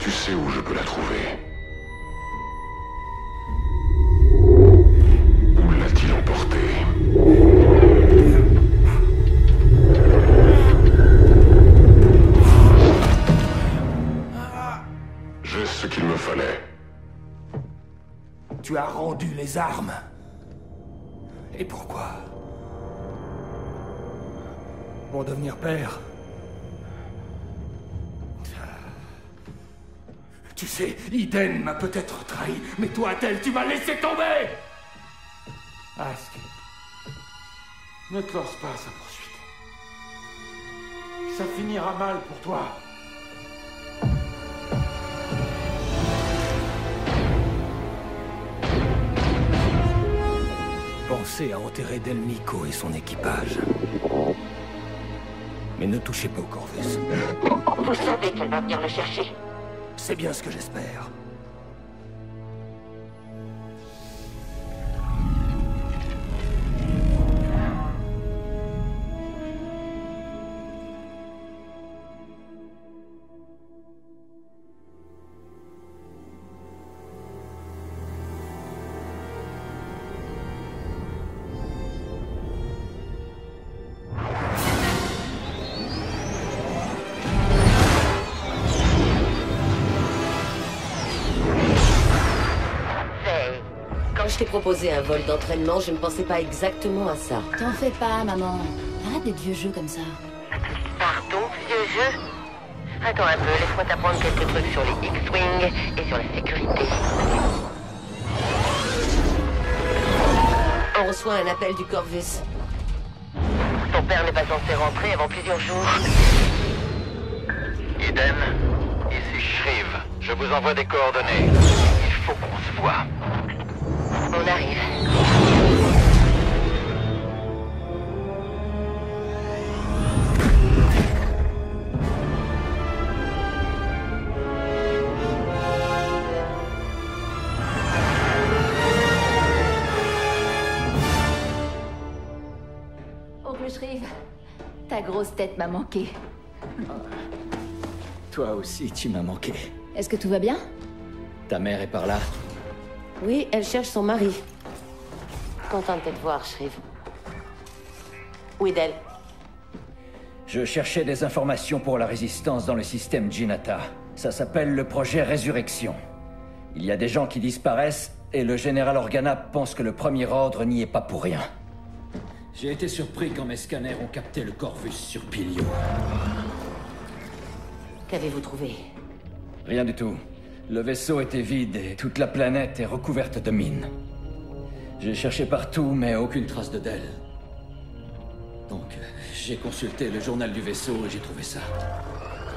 Tu sais où je peux la trouver? Où l'a-t-il emportée? J'ai ce qu'il me fallait. Tu as rendu les armes. Et pourquoi? Pour devenir père. Tu sais, Eden m'a peut-être trahi, mais toi, Tel, tu m'as laissé tomber! Ask, ne te lance pas à sa poursuite. Ça finira mal pour toi. Pensez à enterrer Del Meeko et son équipage. Mais ne touchez pas au Corvus. Vous savez qu'elle va venir le chercher. C'est bien ce que j'espère. Je t'ai proposé un vol d'entraînement, je ne pensais pas exactement à ça. T'en fais pas, maman. Arrête d'être vieux jeu comme ça. Pardon, vieux jeu? Attends un peu, laisse-moi t'apprendre quelques trucs sur les X-Wing et sur la sécurité. On reçoit un appel du Corvus. Ton père n'est pas censé rentrer avant plusieurs jours. Eden, ici Shriv. Je vous envoie des coordonnées. Il faut qu'on se voit. On arrive. Oncle Shriv, ta grosse tête m'a manqué. Toi aussi, tu m'as manqué. Est-ce que tout va bien? Ta mère est par là? Oui, elle cherche son mari. Contente de te voir, Shriv. Où est Del? Je cherchais des informations pour la résistance dans le système Jinata. Ça s'appelle le projet Résurrection. Il y a des gens qui disparaissent, et le général Organa pense que le Premier Ordre n'y est pas pour rien. J'ai été surpris quand mes scanners ont capté le Corvus sur Pilio. Qu'avez-vous trouvé? Rien du tout. Le vaisseau était vide et toute la planète est recouverte de mines. J'ai cherché partout, mais aucune trace de Del. Donc, j'ai consulté le journal du vaisseau et j'ai trouvé ça.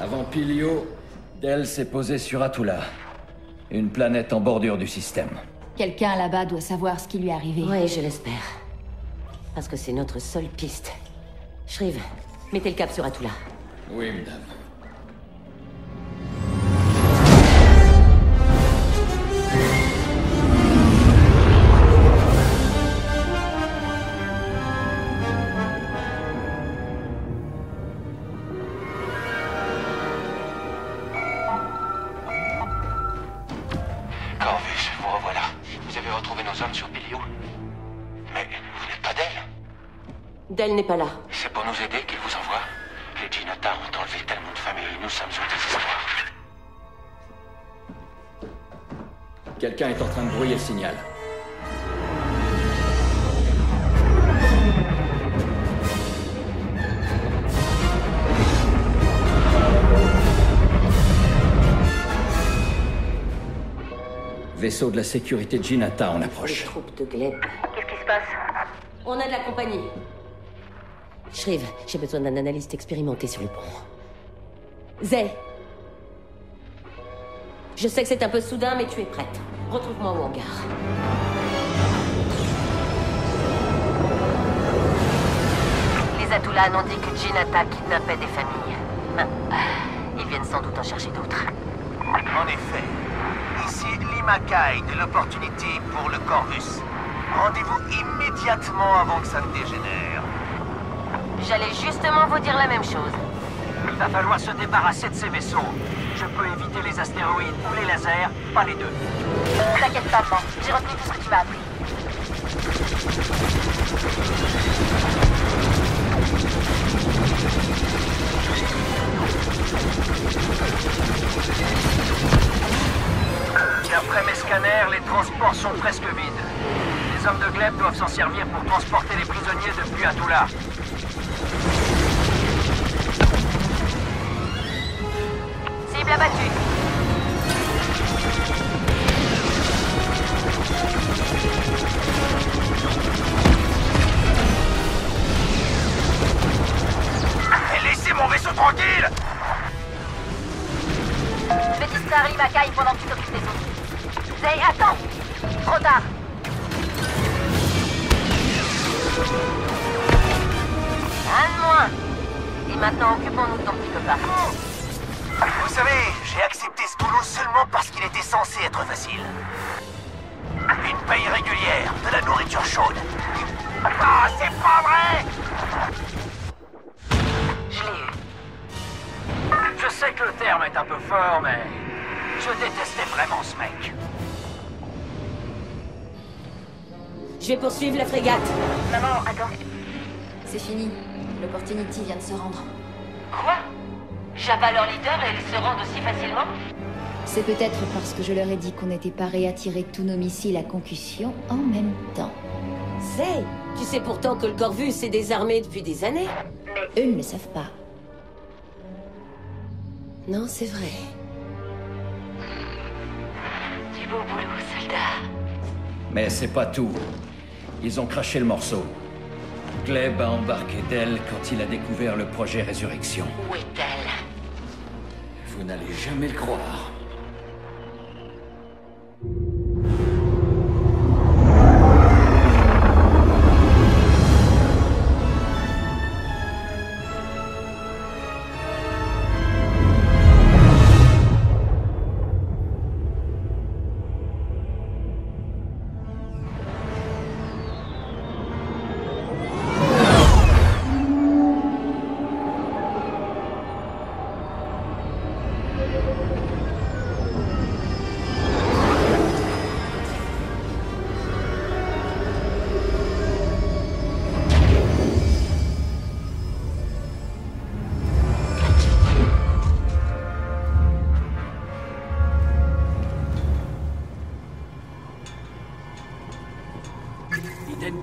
Avant Pilio, Del s'est posé sur Atula, une planète en bordure du système. Quelqu'un là-bas doit savoir ce qui lui est arrivé. Oui, je l'espère. Parce que c'est notre seule piste. Shriv, mettez le cap sur Atula. Oui, madame. Corvus, vous revoilà. Vous avez retrouvé nos hommes sur Pilio? Mais vous n'êtes pas Del? Del n'est pas là. C'est pour nous aider qu'il vous envoie? Les Jinata ont enlevé tellement de familles, nous sommes au désespoir. Quelqu'un est en train de brouiller le signal. Vaisseau de la sécurité Jinata en Les approche. troupes de Gleb. Qu'est-ce qui se passe? On a de la compagnie. Shriv, j'ai besoin d'un analyste expérimenté sur le pont. Zay. Je sais que c'est un peu soudain, mais tu es prête. Retrouve-moi au hangar. Les Atula n'ont dit que Jinata kidnappait des familles. Ils viennent sans doute en chercher d'autres. En effet. Ici Limakai de l'Opportunity pour le Corvus. Rendez-vous immédiatement avant que ça ne dégénère. J'allais justement vous dire la même chose. va falloir se débarrasser de ces vaisseaux. Je peux éviter les astéroïdes ou les lasers, pas les deux. T'inquiète pas, maman. J'ai retenu tout ce que tu m'as appris. D'après mes scanners, les transports sont presque vides. Les hommes de Gleb doivent s'en servir pour transporter les prisonniers depuis Atula. Cible abattue. Laissez mon vaisseau tranquille! Je vais distraire l'Imakai pendant que tu t'occupes des autres. Zay, attends! Trop tard! Un de moins! Et maintenant, occupons-nous de ton petit copain. Vous savez, j'ai accepté ce boulot seulement parce qu'il était censé être facile. Une paye régulière, de la nourriture chaude. Ah, c'est pas vrai! Je l'ai eu. Je sais que le terme est un peu fort, mais je détestais vraiment ce mec. Je vais poursuivre la frégate. Maman, attends. C'est fini. L'Opportunity vient de se rendre. Quoi? Jabba leur leader et ils se rendent aussi facilement? C'est peut-être parce que je leur ai dit qu'on n'était pas réattiré tous nos missiles à concussion en même temps. Zay, tu sais pourtant que le Corvus est désarmé depuis des années. Eux ne le savent pas. Non, c'est vrai. Du beau boulot, soldat. Mais c'est pas tout. Ils ont craché le morceau. Gleb a embarqué Del quand il a découvert le projet Résurrection. Où est-elle? Vous n'allez jamais le croire.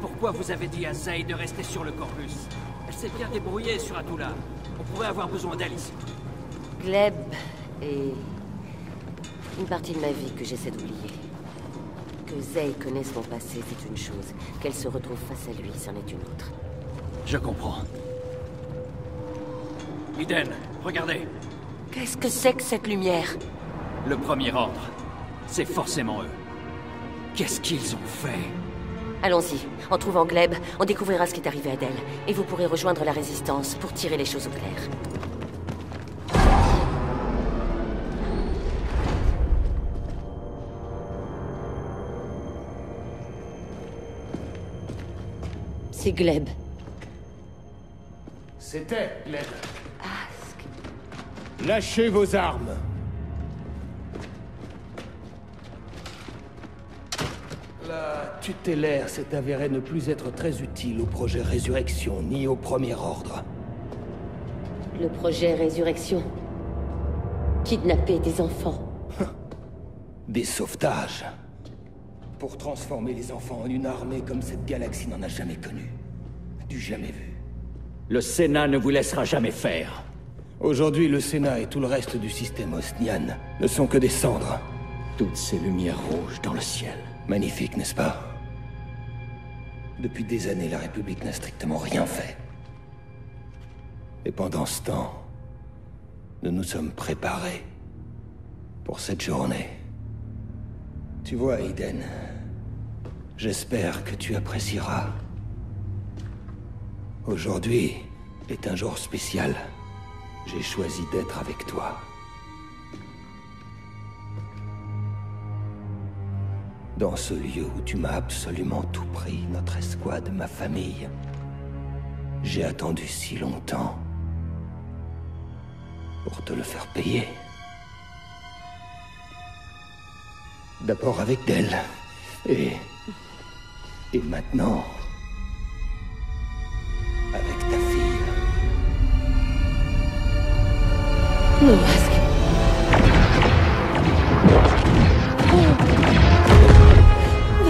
Pourquoi vous avez dit à Zay de rester sur le Corvus? Elle s'est bien débrouillée sur Atula. On pourrait avoir besoin d'elle ici. Gleb est une partie de ma vie que j'essaie d'oublier. Que Zay connaisse mon passé, c'est une chose. Qu'elle se retrouve face à lui, c'en est une autre. Je comprends. Eden, regardez. Qu'est-ce que c'est que cette lumière? Le premier ordre. C'est forcément eux. Qu'est-ce qu'ils ont fait? Allons-y. En trouvant Gleb, on découvrira ce qui est arrivé à Del. Et vous pourrez rejoindre la Résistance pour tirer les choses au clair. C'est Gleb. C'était Gleb. Ask. Lâchez vos armes. La tutélaire s'est avérée ne plus être très utile au projet Résurrection, ni au Premier Ordre. Le projet Résurrection. Kidnapper des enfants. Des sauvetages. Pour transformer les enfants en une armée comme cette galaxie n'en a jamais connu. Du jamais vu. Le Sénat ne vous laissera jamais faire. Aujourd'hui, le Sénat et tout le reste du système Osnian ne sont que des cendres. Toutes ces lumières rouges dans le ciel. Magnifique, n'est-ce pas? Depuis des années, la République n'a strictement rien fait. Et pendant ce temps, nous nous sommes préparés pour cette journée. Tu vois, Eden, j'espère que tu apprécieras. Aujourd'hui est un jour spécial. J'ai choisi d'être avec toi. Dans ce lieu où tu m'as absolument tout pris, notre escouade, ma famille. J'ai attendu si longtemps. Pour te le faire payer. D'abord avec Del. Et maintenant... avec ta fille. Non, Ask.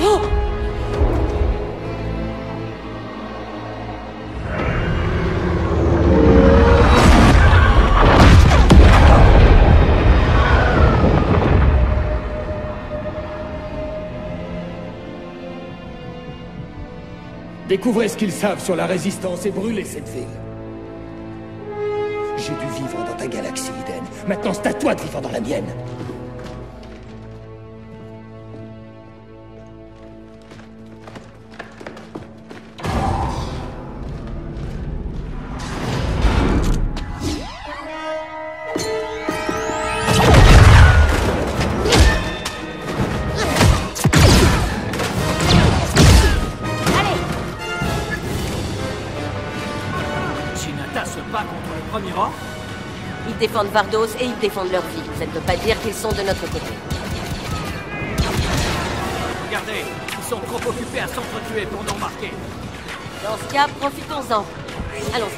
Non. Découvrez ce qu'ils savent sur la Résistance et brûlez cette ville. J'ai dû vivre dans ta galaxie, Eden. Maintenant, c'est à toi de vivre dans la mienne. Ils défendent Vardos et ils défendent leur vie. Ça ne veut pas dire qu'ils sont de notre côté. Regardez, ils sont trop occupés à s'entretuer pour nous remarquer. Dans ce cas, profitons-en. Allons-y.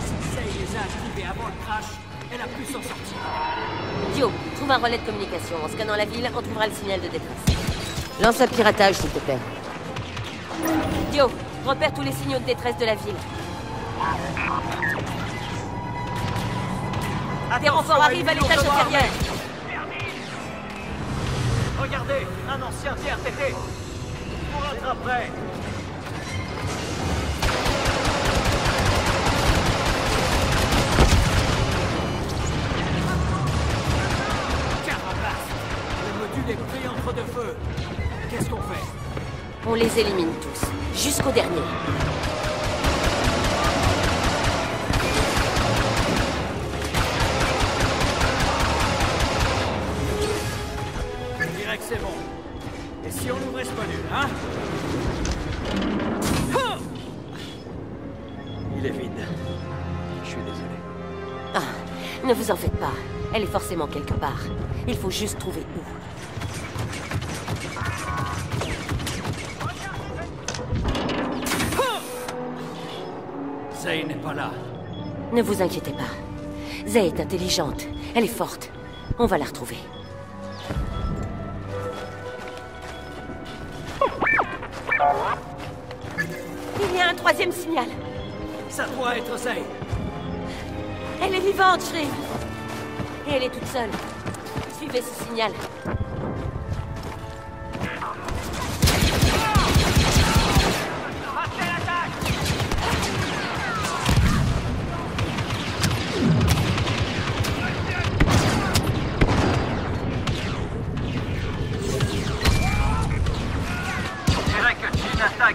Si Zay les a activés avant le crash, elle a pu s'en sortir. Dio, trouve un relais de communication. En scannant la ville, on trouvera le signal de détresse. Lance un piratage, s'il te plaît. Dio, repère tous les signaux de détresse de la ville. Des renforts arrivent à l'étage inférieur. Regardez, un ancien TRTT. Pour rattraper. Les pris entre deux feux. Qu'est-ce qu'on fait? On les élimine tous, jusqu'au dernier. Je dirais que c'est bon. Et si on ouvrait ce module, hein? Il est vide. Je suis désolé. Ah, ne vous en faites pas. Elle est forcément quelque part. Il faut juste trouver où. Zay n'est pas là. Ne vous inquiétez pas. Zay est intelligente. Elle est forte. On va la retrouver. Il y a un troisième signal. Ça doit être Zay. Elle est vivante, Shri. Et elle est toute seule. Suivez ce signal.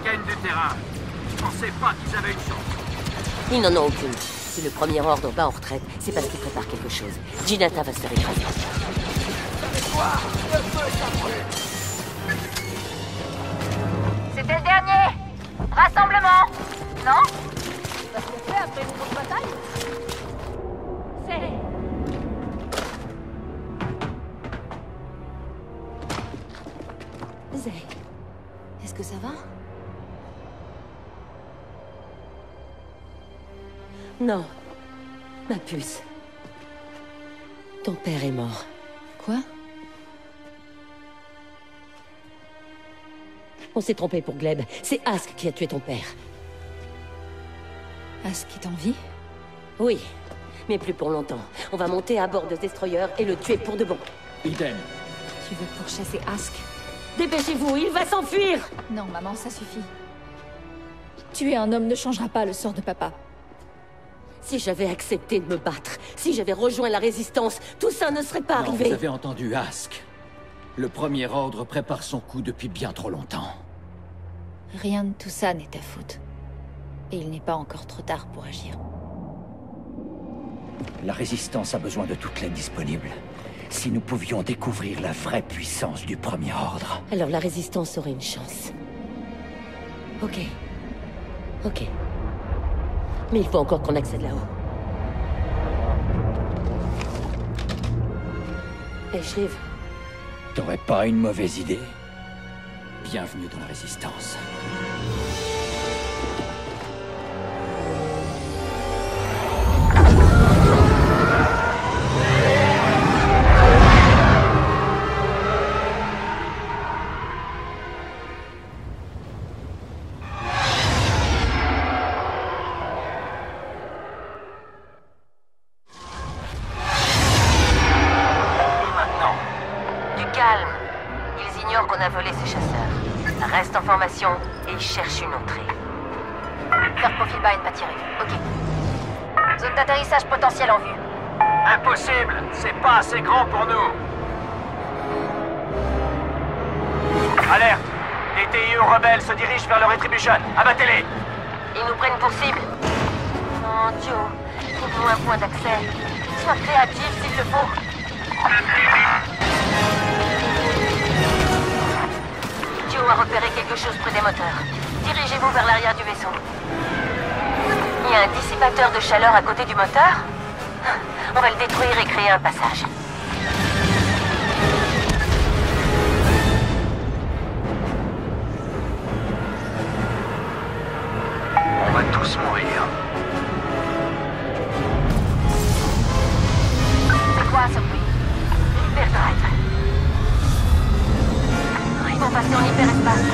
Gagne du terrain. Je pensais pas qu'ils avaient une chance. Ils n'en ont aucune. Si le premier ordre bat en retraite, c'est parce qu'il prépare quelque chose. Jinata va se faire écraser. C'était le dernier. Rassemblement. Non? Ça se fait après une grosse bataille? Zay. Est-ce que ça va? Non. Ma puce. Ton père est mort. Quoi? On s'est trompé pour Gleb. C'est Ask qui a tué ton père. Ask est en vie? Oui, mais plus pour longtemps. On va monter à bord de ce destroyer et le tuer pour de bon. Eden. Tu veux pourchasser Ask? Dépêchez-vous, il va s'enfuir! Non, maman, ça suffit. Tuer un homme ne changera pas le sort de papa. Si j'avais accepté de me battre, si j'avais rejoint la Résistance, tout ça ne serait pas arrivé. Vous avez entendu Ask. Le premier ordre prépare son coup depuis bien trop longtemps. Rien de tout ça n'est ta faute. Et il n'est pas encore trop tard pour agir. La Résistance a besoin de toute l'aide disponible. si nous pouvions découvrir la vraie puissance du Premier Ordre. Alors la Résistance aurait une chance. Ok. Ok. Mais il faut encore qu'on accède là-haut. Hey, Shriv. T'aurais pas une mauvaise idée? Bienvenue dans la Résistance. Et cherche une entrée. Faire profil bas et ne pas tirer. Ok. Zone d'atterrissage potentielle en vue. Impossible! C'est pas assez grand pour nous! Alerte! Les TIE rebelles se dirigent vers le Retribution. Abattez-les! Ils nous prennent pour cible. Non, Joe. Trouve-nous un point d'accès. Sois créatif s'il le faut. Joe a repéré quelque chose près des moteurs. Dirigez-vous vers l'arrière du vaisseau. Il y a un dissipateur de chaleur à côté du moteur. On va le détruire et créer un passage. On va tous mourir. C'est quoi ce bruit? Hyperdrive. Ils vont passer en hyperespace.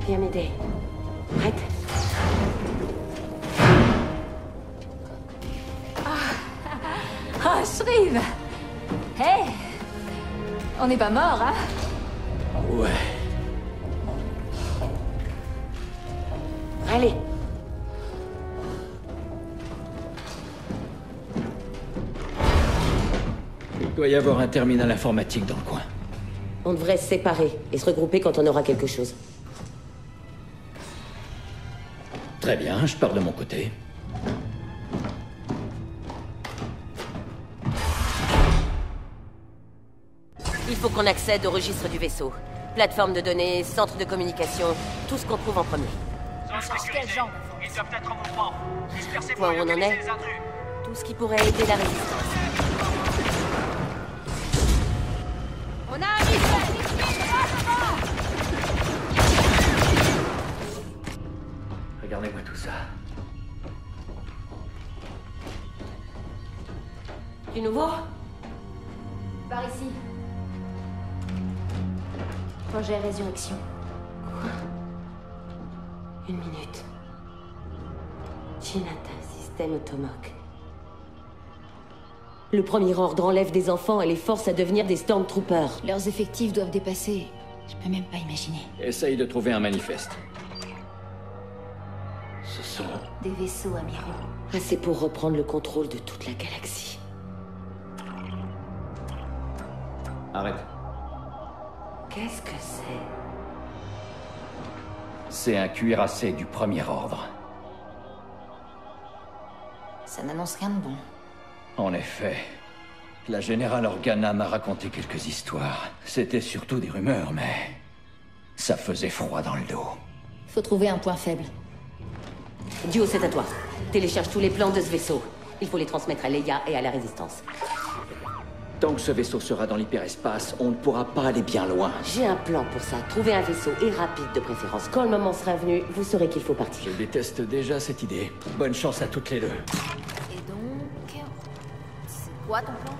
Viens m'aider. Prête? Ah, Shriv! Hey! On n'est pas mort, hein? Ouais. Allez. Il doit y avoir un terminal informatique dans le coin. On devrait se séparer et se regrouper quand on aura quelque chose. Très bien, je pars de mon côté. Il faut qu'on accède au registre du vaisseau. Plateforme de données, centre de communication, tout ce qu'on trouve en premier. Quel genre? Ils doivent être en mouvement. Dispersez-vous Où et on en est? localisez les intrus. Tout ce qui pourrait aider la Résistance. On a un missile! Regardez-moi tout ça. Du nouveau? Par ici. Projet Résurrection. Quoi? Une minute. Chinata, système Automok. Le Premier Ordre enlève des enfants et les force à devenir des Stormtroopers. Leurs effectifs doivent dépasser. Je peux même pas imaginer. Essaye de trouver un manifeste. Ce sont... Des vaisseaux amiraux. Assez pour reprendre le contrôle de toute la galaxie. Arrête. Qu'est-ce que c'est? C'est un cuirassé du Premier Ordre. Ça n'annonce rien de bon. En effet. La générale Organa m'a raconté quelques histoires. C'était surtout des rumeurs, mais... ça faisait froid dans le dos. Faut trouver un point faible. Dio, c'est à toi. Télécharge tous les plans de ce vaisseau. Il faut les transmettre à Leia et à la Résistance. Tant que ce vaisseau sera dans l'hyperespace, on ne pourra pas aller bien loin. J'ai un plan pour ça. Trouvez un vaisseau, et rapide de préférence. Quand le moment sera venu, vous saurez qu'il faut partir. Je déteste déjà cette idée. Bonne chance à toutes les deux. Et donc... c'est quoi ton plan?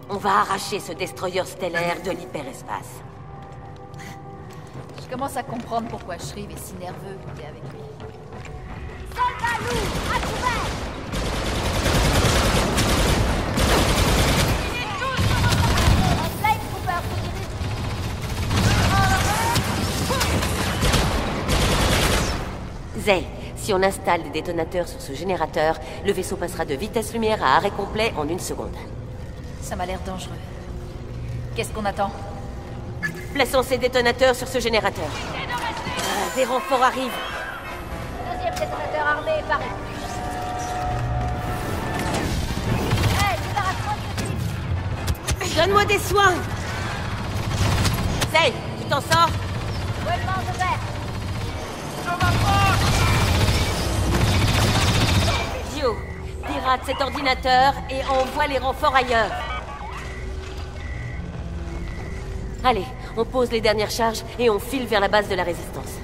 On va arracher ce destroyer stellaire de l'hyperespace. Je commence à comprendre pourquoi Shriv est si nerveux quand t'es avec lui. Salvalou, à couvert! Zay, Si on installe des détonateurs sur ce générateur, le vaisseau passera de vitesse lumière à arrêt complet en 1 seconde. Ça m'a l'air dangereux. Qu'est-ce qu'on attend? Plaçons ces détonateurs sur ce générateur. Des renforts arrivent. Deuxième détonateur armé paraît. Hey, débarrasse-moi de ce type. Donne-moi des soins. Zay, tu t'en sors? Roulement de verre. Dio, pirate cet ordinateur et envoie les renforts ailleurs. Allez, on pose les dernières charges et on file vers la base de la résistance.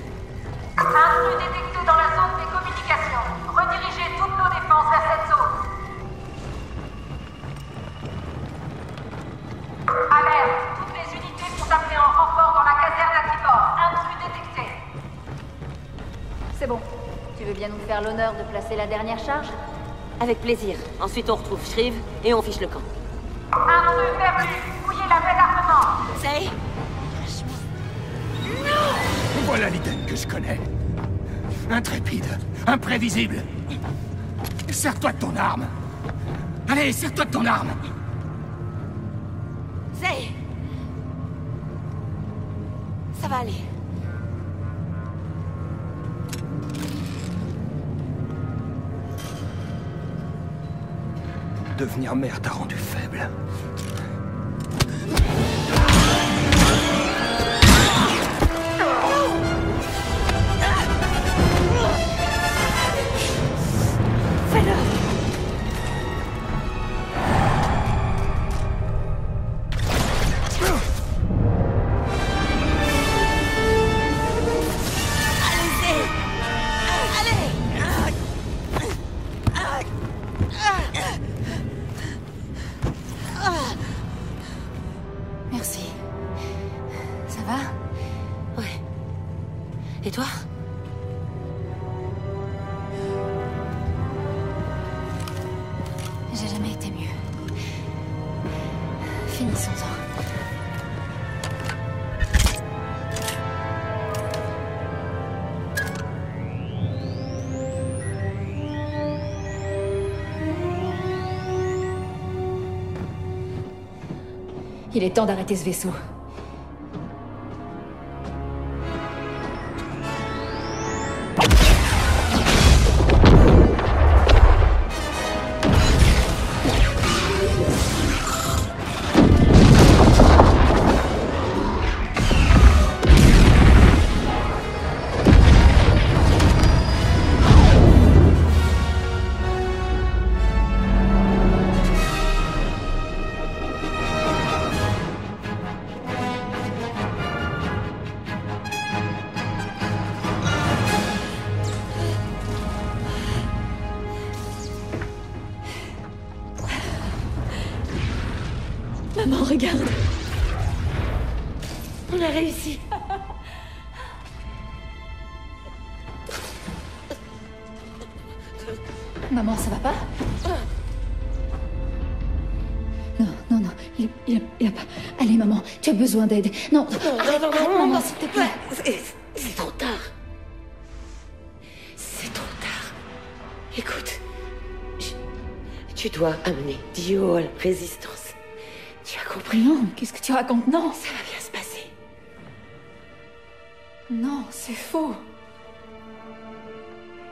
Intrus détecté dans la zone des communications. Redirigez toutes nos défenses vers cette zone. Alerte! Toutes les unités sont appelées en renfort dans la caserne à tribord. Intrus détecté. C'est bon. Tu veux bien nous faire l'honneur de placer la dernière charge? Avec plaisir. Ensuite, on retrouve Shriv et on fiche le camp. Intrus perdu. Fouillez la baie d'armement. Zay! Voilà l'Iden que je connais. Intrépide, imprévisible. Sers-toi de ton arme. Allez, sers-toi de ton arme. Zay! Ça va aller. Devenir mère t'a rendu faible. Merci. Ça va? Ouais. Et toi? J'ai jamais été mieux. Finissons-en. Il est temps d'arrêter ce vaisseau. Maman, regarde. On a réussi. Maman, ça va pas? Non, non, non. Il a pas... Allez, maman, tu as besoin d'aide. Non, arrête, maman, s'il te plaît. C'est trop tard. C'est trop tard. Écoute, tu dois amener Dio à la résistance. Tu as compris? Non, qu'est-ce que tu racontes? Non. Ça va bien se passer. Non, c'est faux.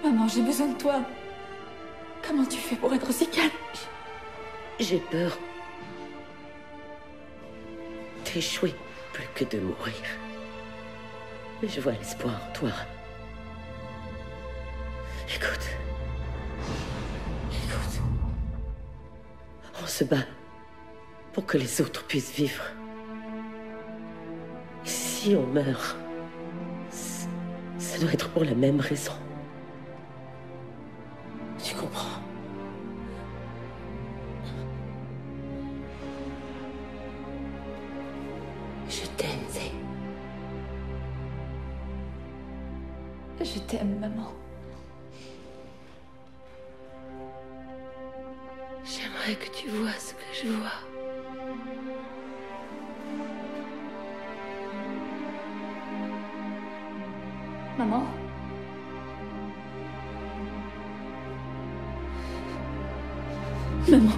Maman, j'ai besoin de toi. Comment tu fais pour être aussi calme? J'ai peur d'échouer plus que de mourir. Mais je vois l'espoir en toi. Écoute. On se bat pour que les autres puissent vivre. Et si on meurt, ça doit être pour la même raison. Tu comprends? Je t'aime, Zay. Je t'aime, maman. J'aimerais que tu vois ce que je vois. Maman? Maman.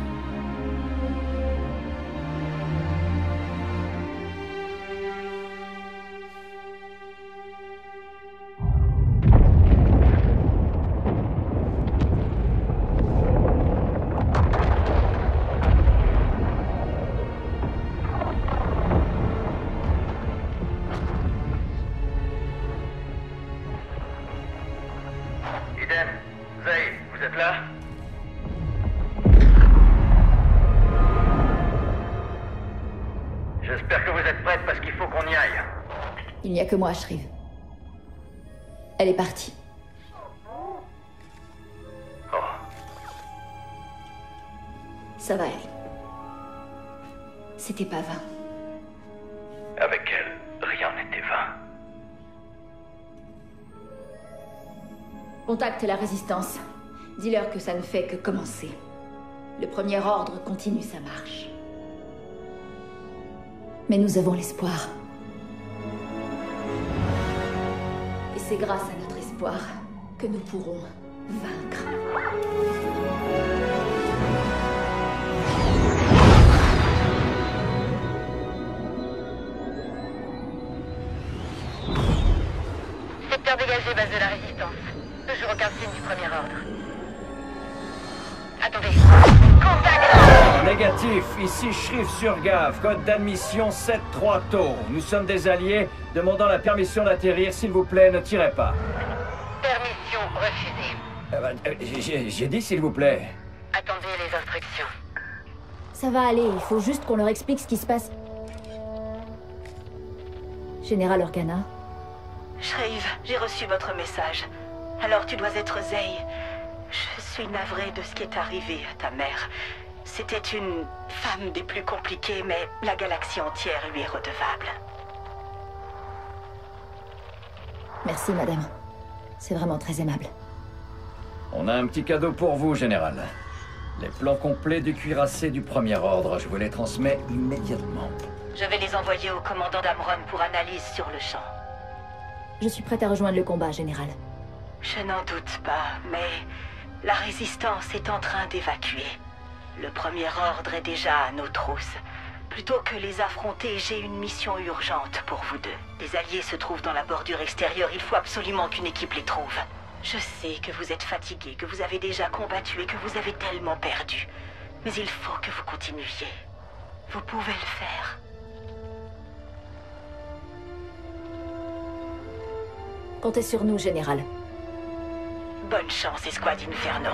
Eden, Zay, vous êtes là? J'espère que vous êtes prête parce qu'il faut qu'on y aille. Il n'y a que moi, Shriv. Elle est partie. Oh, Ça va aller. C'était pas vain. avec elle, rien n'était vain. Contacte la résistance. Dis-leur que ça ne fait que commencer. Le premier ordre continue sa marche. Mais nous avons l'espoir. Et c'est grâce à notre espoir que nous pourrons vaincre. Secteur dégagé, base de la résistance. Toujours aucun signe du premier ordre. Attendez. Contact! Négatif, ici Shriv sur Gave, code d'admission 7-3 Tau. Nous sommes des alliés, demandant la permission d'atterrir, s'il vous plaît, ne tirez pas. Permission refusée. J'ai dit s'il vous plaît. Attendez les instructions. Ça va aller, il faut juste qu'on leur explique ce qui se passe. Général Organa, Shriv, j'ai reçu votre message. Alors tu dois être Zay. Je suis navrée de ce qui est arrivé à ta mère. C'était une femme des plus compliquées, mais la galaxie entière lui est redevable. merci madame. C'est vraiment très aimable. On a un petit cadeau pour vous, Général. Les plans complets du cuirassé du premier ordre, je vous les transmets immédiatement. Je vais les envoyer au commandant d'Amron pour analyse sur le champ. Je suis prête à rejoindre le combat, Général. Je n'en doute pas, mais la résistance est en train d'évacuer. Le premier ordre est déjà à nos trousses. Plutôt que les affronter, j'ai une mission urgente pour vous deux. Les alliés se trouvent dans la bordure extérieure, il faut absolument qu'une équipe les trouve. Je sais que vous êtes fatigués, que vous avez déjà combattu et que vous avez tellement perdu. Mais il faut que vous continuiez. Vous pouvez le faire. Comptez sur nous, Général. Bonne chance, Escouade Inferno.